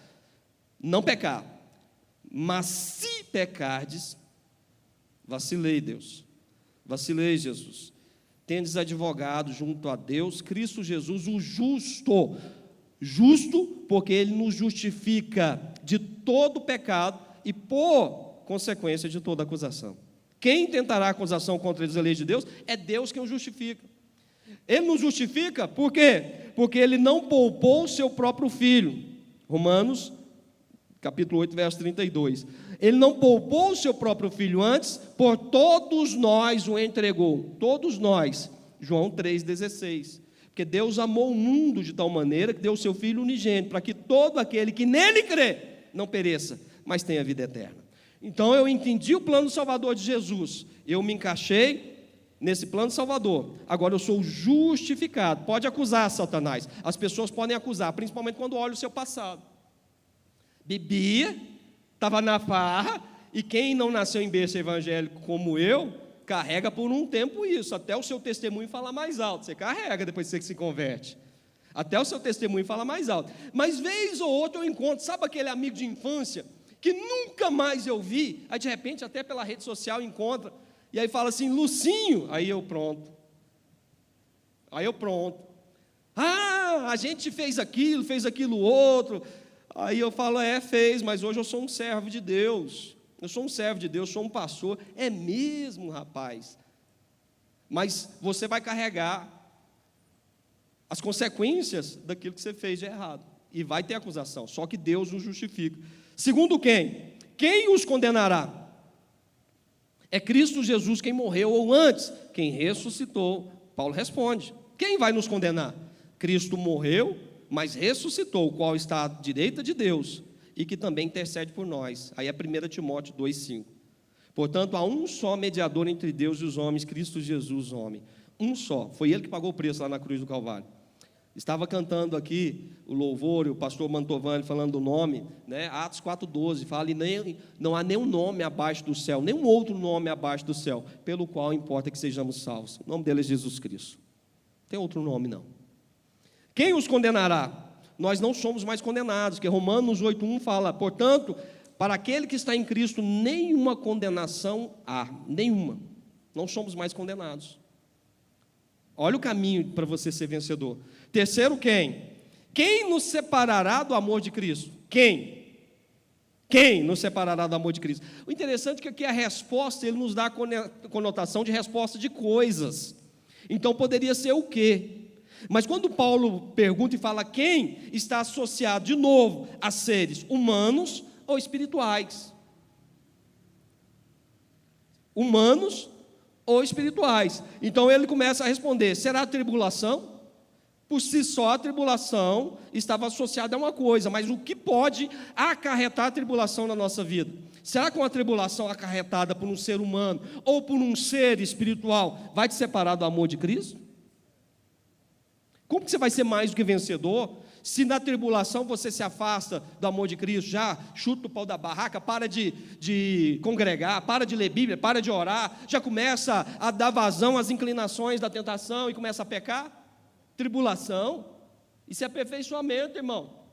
Não pecar. Mas se pecardes, vacilei, Deus. Vacilei, Jesus. Tendes advogado junto a Deus, Cristo Jesus, o justo. Justo porque Ele nos justifica de todo pecado e por consequência de toda acusação. Quem tentará acusação contra os eleitos de Deus é Deus quem o justifica. Ele nos justifica por quê? Porque Ele não poupou o seu próprio Filho. Romanos capítulo 8, verso 32. Ele não poupou o seu próprio Filho antes, por todos nós o entregou. Todos nós. João 3,16. Porque Deus amou o mundo de tal maneira que deu o seu Filho unigênito, para que todo aquele que nele crê não pereça, mas tenha vida eterna. Então eu entendi o plano salvador de Jesus. Eu me encaixei nesse plano salvador. Agora eu sou justificado. Pode acusar Satanás. As pessoas podem acusar, principalmente quando olham o seu passado. Bebia, estava na farra, e quem não nasceu em berço evangélico como eu, carrega por um tempo isso, até o seu testemunho falar mais alto. Você carrega depois que você se converte. Até o seu testemunho falar mais alto. Mas vez ou outra eu encontro, sabe aquele amigo de infância, que nunca mais eu vi, aí de repente até pela rede social encontra, e aí fala assim, Lucinho, aí eu pronto. Ah, a gente fez aquilo outro. Aí eu falo, fez, mas hoje eu sou um servo de Deus. Eu sou um servo de Deus, sou um pastor. É mesmo, rapaz. Mas você vai carregar as consequências daquilo que você fez de errado. E vai ter acusação, só que Deus nos justifica. Segundo quem? Quem os condenará? É Cristo Jesus quem morreu, ou antes, quem ressuscitou. Paulo responde, quem vai nos condenar? Cristo morreu, mas ressuscitou, o qual está à direita de Deus, e que também intercede por nós. Aí é 1 Timóteo 2,5. Portanto, há um só mediador entre Deus e os homens, Cristo Jesus, homem. Um só, foi Ele que pagou o preço lá na cruz do Calvário. Estava cantando aqui o louvor, e o pastor Mantovani falando do nome, né? Atos 4,12, fala, e não há nenhum nome abaixo do céu, nenhum outro nome abaixo do céu, pelo qual importa que sejamos salvos. O nome dele é Jesus Cristo. Não tem outro nome, não. Quem os condenará? Nós não somos mais condenados, porque Romanos 8,1 fala, portanto, para aquele que está em Cristo, nenhuma condenação há, nenhuma. Não somos mais condenados. Olha o caminho para você ser vencedor. Terceiro, quem? Quem nos separará do amor de Cristo? Quem? Quem nos separará do amor de Cristo? O interessante é que aqui a resposta, ele nos dá a conotação de resposta de coisas. Então poderia ser o quê? Mas quando Paulo pergunta e fala quem, está associado de novo a seres humanos ou espirituais. Humanos ou espirituais. Então ele começa a responder: será a tribulação? Por si só, a tribulação estava associada a uma coisa, mas o que pode acarretar a tribulação na nossa vida? Será que uma tribulação acarretada por um ser humano ou por um ser espiritual vai te separar do amor de Cristo? Como que você vai ser mais do que vencedor se na tribulação você se afasta do amor de Cristo, já chuta o pau da barraca, para de congregar, para de ler Bíblia, para de orar, já começa a dar vazão às inclinações da tentação e começa a pecar? Tribulação, isso é aperfeiçoamento, irmão.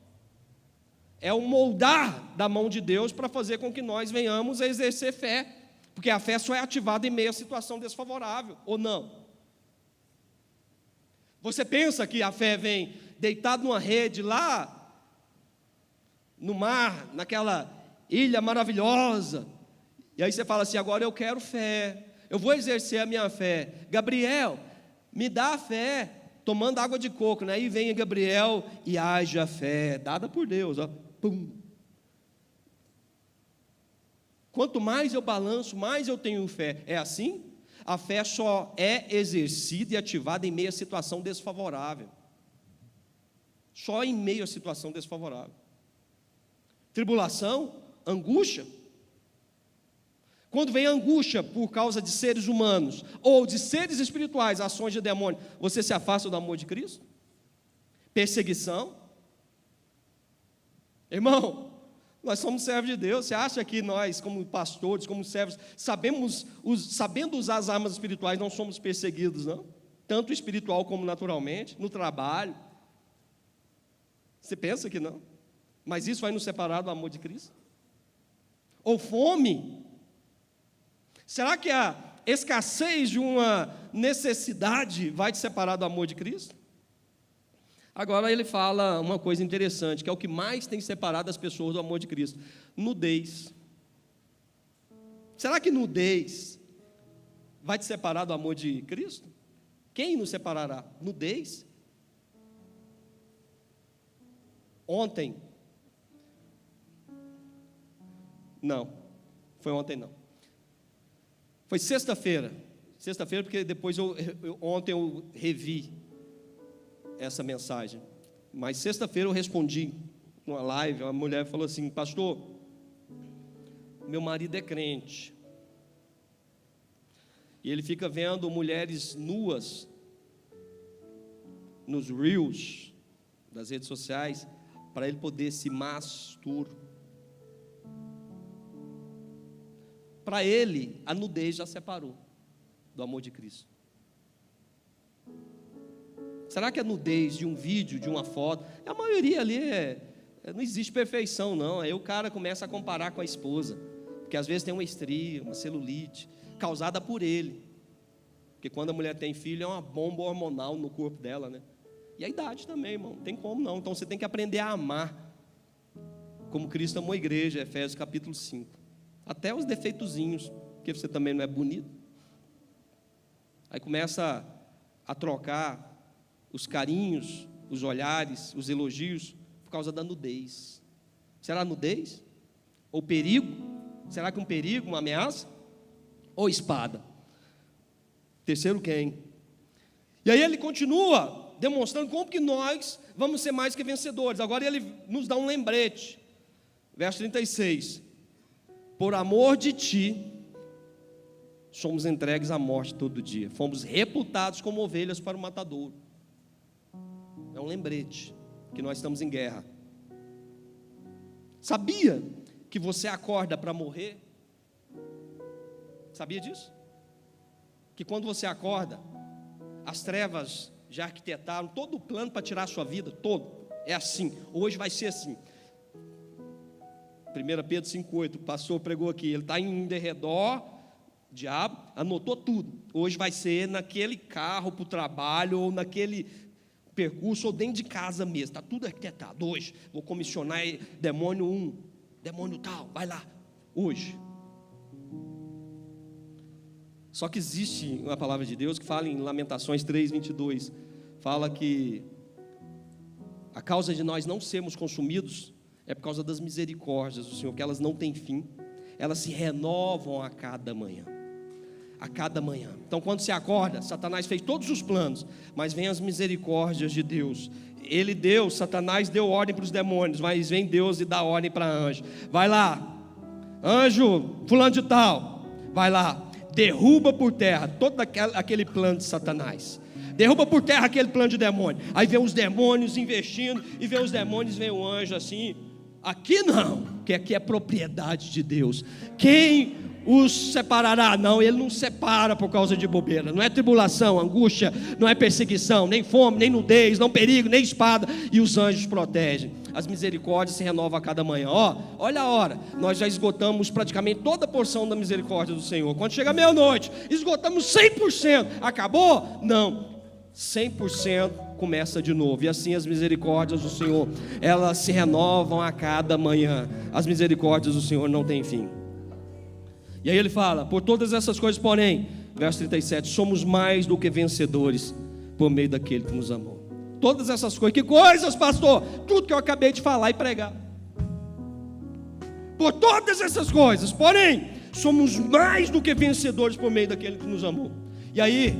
É o moldar da mão de Deus para fazer com que nós venhamos a exercer fé, porque a fé só é ativada em meio a situação desfavorável, ou não? Você pensa que a fé vem deitado numa rede lá no mar, naquela ilha maravilhosa, e aí você fala assim: agora eu quero fé, eu vou exercer a minha fé. Gabriel, me dá a fé. Tomando água de coco, né? Aí vem Gabriel e haja fé, dada por Deus, ó. Pum. Quanto mais eu balanço, mais eu tenho fé. É assim? A fé só é exercida e ativada em meio a situação desfavorável. Só em meio a situação desfavorável. Tribulação, angústia. Quando vem angústia por causa de seres humanos ou de seres espirituais, ações de demônio, você se afasta do amor de Cristo? Perseguição? Irmão, nós somos servos de Deus. Você acha que nós, como pastores, como servos, sabendo usar as armas espirituais, não somos perseguidos, não? Tanto espiritual como naturalmente, no trabalho. Você pensa que não? Mas isso vai nos separar do amor de Cristo? Ou fome? Será que a escassez de uma necessidade vai te separar do amor de Cristo? Agora ele fala uma coisa interessante, que é o que mais tem separado as pessoas do amor de Cristo: nudez. Será que nudez vai te separar do amor de Cristo? Quem nos separará? Nudez? Ontem? Não, foi ontem não. Foi sexta-feira, porque depois ontem eu revi essa mensagem, mas sexta-feira eu respondi numa live. Uma mulher falou assim: pastor, meu marido é crente, e ele fica vendo mulheres nuas nos reels das redes sociais, para ele poder se masturbar. Para ele, a nudez já separou do amor de Cristo. Será que a nudez de um vídeo, de uma foto, a maioria ali não existe perfeição, não. Aí o cara começa a comparar com a esposa, porque às vezes tem uma estria, uma celulite, causada por ele. Porque quando a mulher tem filho, é uma bomba hormonal no corpo dela, né? E a idade também, irmão, não tem como não. Então você tem que aprender a amar, como Cristo amou a igreja, Efésios capítulo 5. Até os defeitozinhos, porque você também não é bonito. Aí começa a trocar os carinhos, os olhares, os elogios, por causa da nudez. Será nudez? Ou perigo? Será que um perigo, uma ameaça? Ou espada? Terceiro quem? E aí ele continua demonstrando como que nós vamos ser mais que vencedores. Agora ele nos dá um lembrete. Verso 36. Por amor de ti, somos entregues à morte todo dia. Fomos reputados como ovelhas para o matadouro. É um lembrete que nós estamos em guerra. Sabia que você acorda para morrer? Sabia disso? Que quando você acorda, as trevas já arquitetaram todo o plano para tirar a sua vida, todo. É assim, hoje vai ser assim. 1 Pedro 5,8, o pastor pregou aqui, ele está em derredor, diabo, anotou tudo. Hoje vai ser naquele carro para o trabalho, ou naquele percurso, ou dentro de casa mesmo, está tudo arquitetado. Hoje, vou comissionar demônio 1, demônio tal, vai lá, hoje. Só que existe uma palavra de Deus que fala em Lamentações 3:22, fala que a causa de nós não sermos consumidos é por causa das misericórdias do Senhor, que elas não têm fim, elas se renovam a cada manhã. A cada manhã. Então, quando você acorda, Satanás fez todos os planos, mas vem as misericórdias de Deus. Satanás deu ordem para os demônios, mas vem Deus e dá ordem para anjo. Vai lá, anjo fulano de tal, vai lá, derruba por terra todo aquele plano de Satanás. Derruba por terra aquele plano de demônio. Aí vem os demônios investindo, e vem os demônios, vem o anjo assim. Aqui não, porque aqui é propriedade de Deus. Quem os separará? Não, ele não separa por causa de bobeira. Não é tribulação, angústia, não é perseguição, nem fome, nem nudez, não perigo, nem espada. E os anjos protegem. As misericórdias se renovam a cada manhã. Olha a hora, nós já esgotamos praticamente toda a porção da misericórdia do Senhor. Quando chega meia-noite, esgotamos 100%. Acabou? Não, 100% começa de novo. E assim as misericórdias do Senhor, elas se renovam a cada manhã. As misericórdias do Senhor não têm fim. E aí ele fala: por todas essas coisas, porém, verso 37, somos mais do que vencedores por meio daquele que nos amou. Todas essas coisas, que coisas, pastor? Tudo que eu acabei de falar e pregar. Por todas essas coisas, porém, somos mais do que vencedores por meio daquele que nos amou. E aí,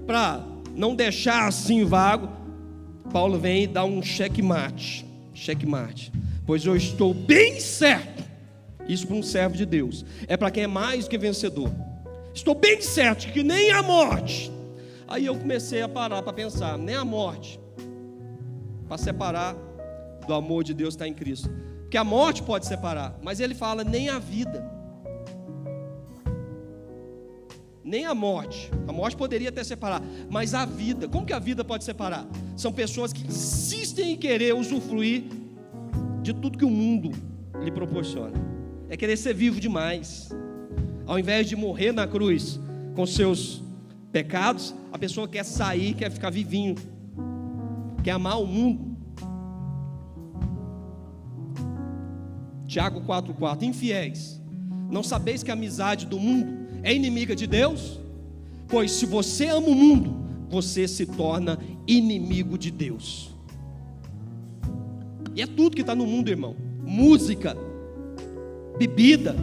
para não deixar assim vago, Paulo vem e dá um checkmate. Pois eu estou bem certo. Isso para um servo de Deus, é para quem é mais do que vencedor. Estou bem certo que nem a morte. Aí eu comecei a parar para pensar, nem a morte, para separar do amor de Deus que está em Cristo. Porque a morte pode separar, mas ele fala nem a vida. Nem a morte poderia até separar, mas a vida, como que a vida pode separar? São pessoas que insistem em querer usufruir de tudo que o mundo lhe proporciona. É querer ser vivo demais. Ao invés de morrer na cruz com seus pecados, a pessoa quer sair, quer ficar vivinho, quer amar o mundo. Tiago 4,4: infiéis, não sabeis que a amizade do mundo é inimiga de Deus? Pois se você ama o mundo, você se torna inimigo de Deus. E é tudo que está no mundo, irmão: música, bebida,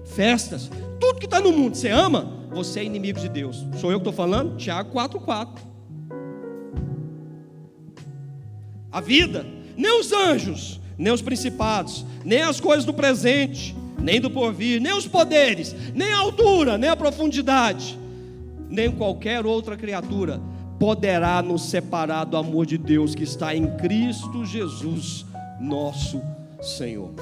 festas, tudo que está no mundo. Você ama, você é inimigo de Deus. Sou eu que estou falando? Tiago 4,4. A vida, nem os anjos, nem os principados, nem as coisas do presente, nem do porvir, nem os poderes, nem a altura, nem a profundidade, nem qualquer outra criatura poderá nos separar do amor de Deus que está em Cristo Jesus, nosso Senhor.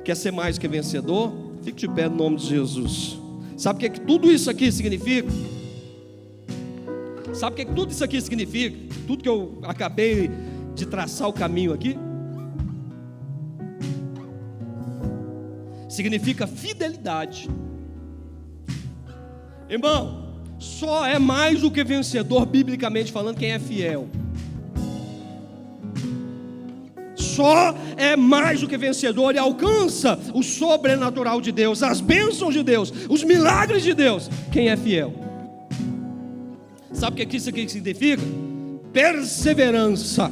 Quer ser mais que vencedor? Fique de pé no nome de Jesus. Sabe o que tudo isso aqui significa? Sabe o que tudo isso aqui significa? Tudo que eu acabei de traçar o caminho aqui significa fidelidade. Irmão, só é mais do que vencedor, biblicamente falando, quem é fiel. Só é mais do que vencedor e alcança o sobrenatural de Deus, as bênçãos de Deus, os milagres de Deus, quem é fiel. Sabe o que isso aqui significa? Perseverança.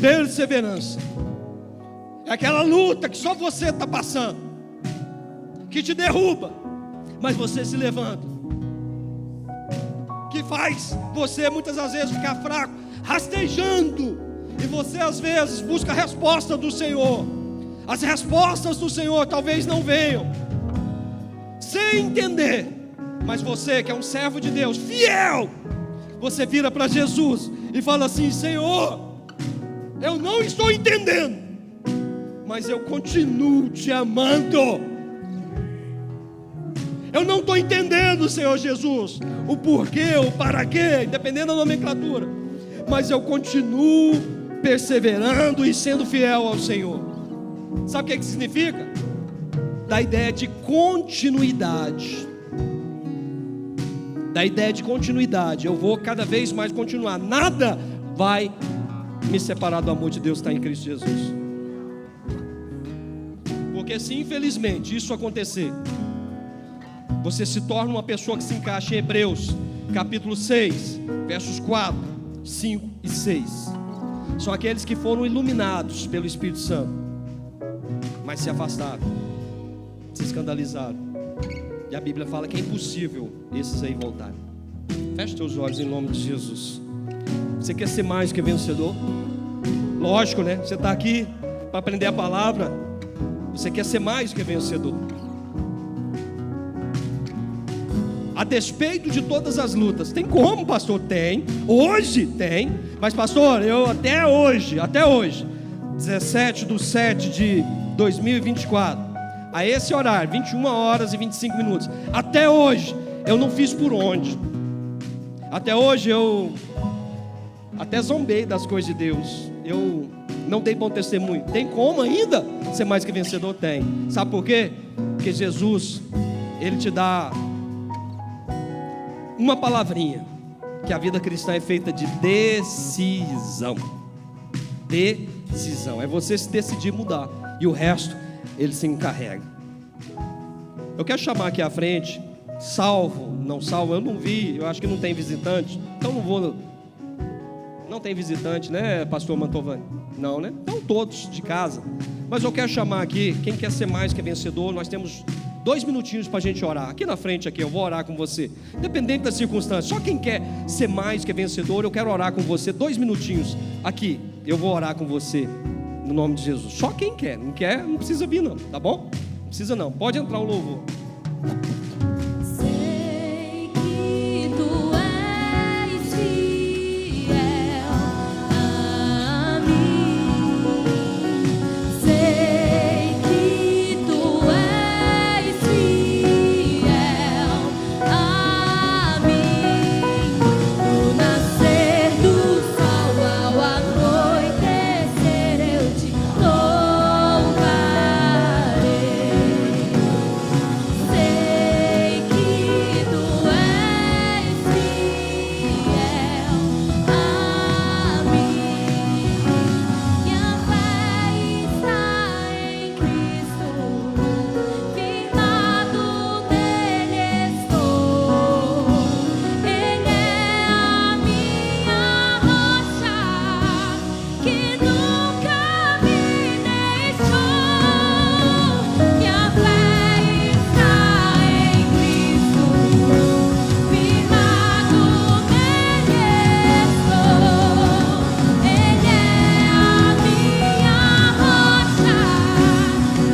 Perseverança é aquela luta que só você está passando, que te derruba, mas você se levanta, que faz você muitas das vezes ficar fraco, rastejando, e você às vezes busca a resposta do Senhor. As respostas do Senhor talvez não venham, sem entender, mas você que é um servo de Deus, fiel, você vira para Jesus e fala assim: Senhor, eu não estou entendendo, mas eu continuo te amando. Eu não estou entendendo, Senhor Jesus, o porquê, o para quê, dependendo da nomenclatura, mas eu continuo perseverando e sendo fiel ao Senhor. Sabe o que significa? Da ideia de continuidade. da ideia de continuidade. Eu vou cada vez mais continuar. Nada vai me separar do amor de Deus que está em Cristo Jesus. Porque se infelizmente isso acontecer, você se torna uma pessoa que se encaixa em Hebreus capítulo 6, versos 4, 5 e 6. São aqueles que foram iluminados pelo Espírito Santo, mas se afastaram, se escandalizaram. E a Bíblia fala que é impossível esses aí voltarem. Feche seus olhos em nome de Jesus. Você quer ser mais que vencedor? Lógico, né? Você está aqui para aprender a palavra. Você quer ser mais que vencedor. A despeito de todas as lutas. Tem como, pastor? Tem. Hoje tem. Mas, pastor, eu até hoje, 17/7/2024, a esse horário, 21 horas e 25 minutos, até hoje, eu não fiz por onde. Até hoje eu até zombei das coisas de Deus. Eu não dei bom testemunho. Tem como ainda ser mais que vencedor? Tem. Sabe por quê? Porque Jesus, Ele te dá uma palavrinha, que a vida cristã é feita de decisão. Decisão. É você se decidir mudar. E o resto, Ele se encarrega. Eu quero chamar aqui à frente, salvo, não salvo, eu não vi, eu acho que não tem visitante. Então não vou. Não tem visitante, né, pastor Mantovani? Não, né? Então todos de casa. Mas eu quero chamar aqui, quem quer ser mais que vencedor, nós temos 2 minutinhos para a gente orar. Aqui na frente, aqui, eu vou orar com você. Independente das circunstâncias. Só quem quer ser mais que vencedor, eu quero orar com você. 2 minutinhos. Aqui, eu vou orar com você. No nome de Jesus. Só quem quer. Não quer, não precisa vir não. Tá bom? Não precisa não. Pode entrar o louvor. Sei que tu és fiel a mim. Sei que tu és fiel a mim. No nascer do sol ao anoitecer eu te louvarei. Sei que tu és fiel a mim. Minha fé está em Cristo, firmado nele estou. Ele é a minha rocha, que nunca me deixou. Minha fé está em Cristo, firmado nele estou. Ele é a minha rocha,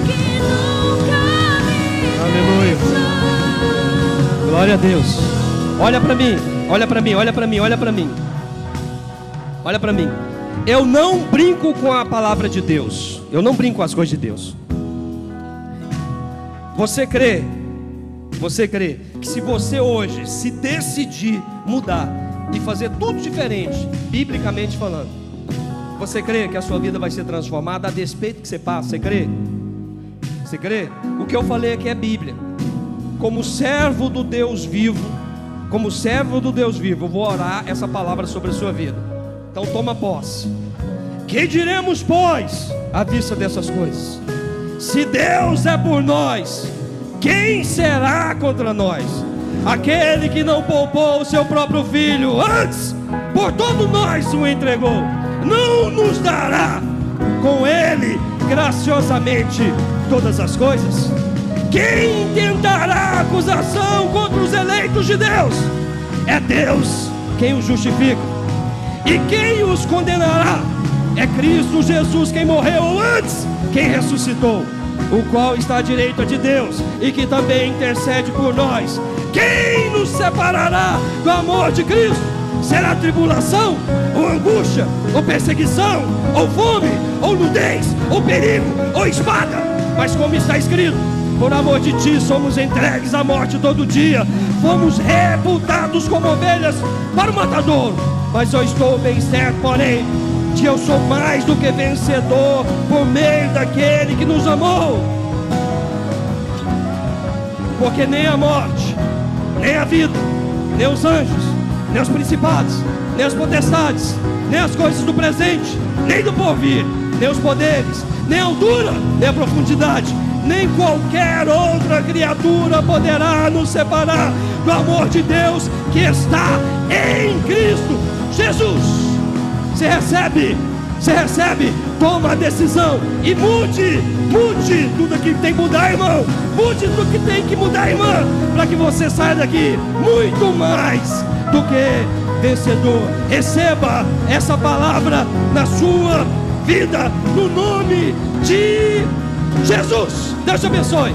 que nunca me Aleluia. deixou. Glória a Deus. Olha para mim, olha para mim, olha para mim, olha para mim. Olha para mim. Eu não brinco com a palavra de Deus. Eu não brinco com as coisas de Deus. Você crê que se você hoje se decidir mudar e fazer tudo diferente, biblicamente falando, você crê que a sua vida vai ser transformada a despeito que você passa? Você crê? Você crê? O que eu falei aqui é Bíblia. Como servo do Deus vivo, eu vou orar essa palavra sobre a sua vida. Então toma posse. Que diremos, pois, à vista dessas coisas? Se Deus é por nós, quem será contra nós? Aquele que não poupou o seu próprio filho, antes por todos nós o entregou, não nos dará com ele graciosamente todas as coisas? Quem intentará acusação contra os eleitos de Deus? É Deus quem os justifica. E quem os condenará? É Cristo Jesus quem morreu, antes quem ressuscitou, o qual está à direita de Deus e que também intercede por nós. Quem nos separará do amor de Cristo? Será tribulação, ou angústia, ou perseguição, ou fome, ou nudez, ou perigo, ou espada? Mas como está escrito: por amor de ti somos entregues à morte todo dia, fomos reputados como ovelhas para o matadouro. Mas eu estou bem certo, porém, que eu sou mais do que vencedor por meio daquele que nos amou. Porque nem a morte, nem a vida, nem os anjos, nem os principados, nem as potestades, nem as coisas do presente, nem do porvir, nem os poderes, nem a altura, nem a profundidade, nem qualquer outra criatura poderá nos separar do amor de Deus que está em Cristo Jesus. Você recebe, toma a decisão e mude tudo que tem que mudar, irmão. Mude tudo que tem que mudar, irmã, para que você saia daqui muito mais do que vencedor. Receba essa palavra na sua vida, no nome de Jesus. Deus te abençoe.